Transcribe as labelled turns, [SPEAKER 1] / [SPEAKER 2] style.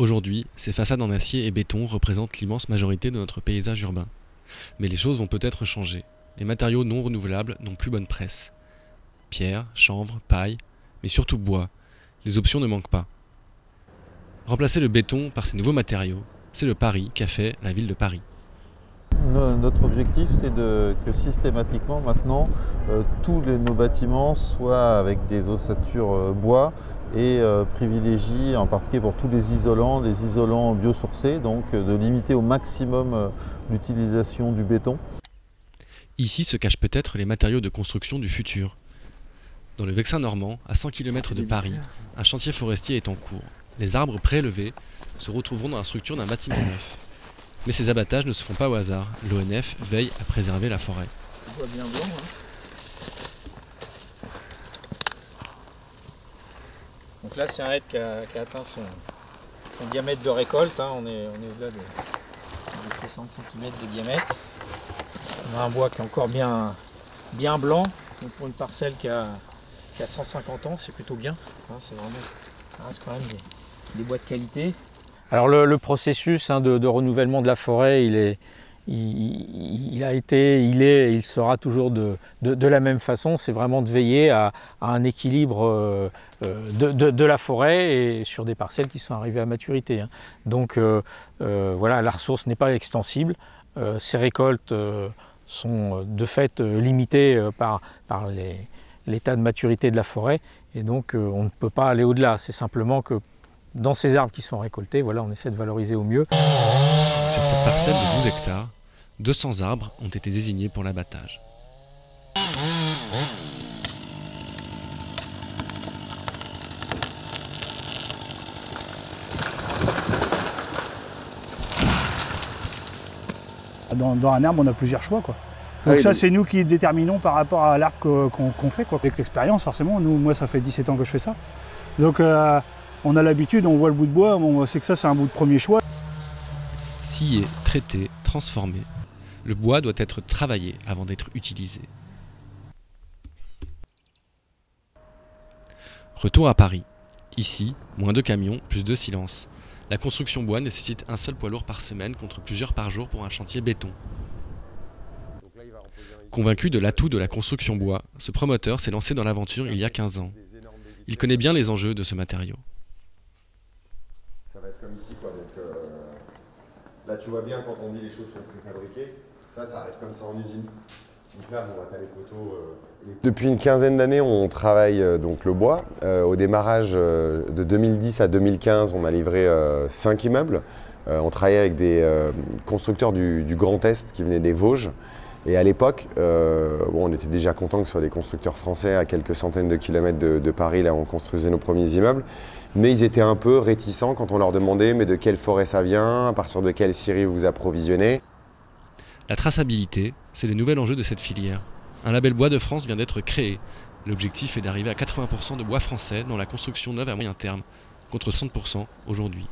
[SPEAKER 1] Aujourd'hui, ces façades en acier et béton représentent l'immense majorité de notre paysage urbain. Mais les choses vont peut-être changer. Les matériaux non renouvelables n'ont plus bonne presse. Pierre, chanvre, paille, mais surtout bois. Les options ne manquent pas. Remplacer le béton par ces nouveaux matériaux, c'est le pari qu'a fait la ville de Paris.
[SPEAKER 2] Notre objectif, c'est que systématiquement maintenant, tous nos bâtiments soient avec des ossatures bois et privilégient, en particulier pour tous les isolants biosourcés, donc de limiter au maximum l'utilisation du béton.
[SPEAKER 1] Ici se cachent peut-être les matériaux de construction du futur. Dans le Vexin normand, à 100 km de Paris, un chantier forestier est en cours. Les arbres prélevés se retrouveront dans la structure d'un bâtiment neuf. Mais ces abattages ne se font pas au hasard. L'ONF veille à préserver la forêt.
[SPEAKER 3] On voit bien blanc, hein. Donc là, c'est un hêtre qui a atteint son diamètre de récolte, hein. On est au-delà de 60 cm de diamètre. On a un bois qui est encore bien blanc. Donc pour une parcelle qui a 150 ans, c'est plutôt bien. Hein, ça reste quand même des bois de qualité. Alors le processus de renouvellement de la forêt, il a été, il est et il sera toujours de la même façon. C'est vraiment de veiller à un équilibre de la forêt et sur des parcelles qui sont arrivées à maturité, hein. Donc voilà, la ressource n'est pas extensible. Ces récoltes sont de fait limitées par l'état de maturité de la forêt et donc on ne peut pas aller au-delà. C'est simplement que dans ces arbres qui sont récoltés, voilà, on essaie de valoriser au mieux.
[SPEAKER 1] Sur cette parcelle de 12 hectares, 200 arbres ont été désignés pour l'abattage.
[SPEAKER 4] Dans un arbre, on a plusieurs choix, quoi. Donc ça, c'est nous qui déterminons par rapport à l'arbre qu'on fait, quoi. Avec l'expérience, forcément, moi, ça fait 17 ans que je fais ça. Donc on a l'habitude, on voit le bout de bois, on sait que ça, c'est un bout de premier choix.
[SPEAKER 1] Scié, traité, transformé, le bois doit être travaillé avant d'être utilisé. Retour à Paris. Ici, moins de camions, plus de silence. La construction bois nécessite un seul poids lourd par semaine contre plusieurs par jour pour un chantier béton. Convaincu de l'atout de la construction bois, ce promoteur s'est lancé dans l'aventure il y a 15 ans. Il connaît bien les enjeux de ce matériau.
[SPEAKER 5] Ça va être comme ici, quoi. Donc, là, tu vois bien quand on dit les choses sont préfabriquées, ça arrive comme ça en usine. Donc là, bon, t'as les poteaux. Depuis une quinzaine d'années, on travaille donc le bois. Au démarrage de 2010 à 2015, on a livré 5 immeubles. On travaillait avec des constructeurs du Grand Est qui venaient des Vosges. Et à l'époque, bon, on était déjà content que ce soit des constructeurs français à quelques centaines de kilomètres de Paris, là où on construisait nos premiers immeubles. Mais ils étaient un peu réticents quand on leur demandait mais de quelle forêt ça vient, à partir de quelle scierie vous approvisionnez.
[SPEAKER 1] La traçabilité, c'est le nouvel enjeu de cette filière. Un label bois de France vient d'être créé. L'objectif est d'arriver à 80% de bois français dans la construction neuve à moyen terme, contre 60% aujourd'hui.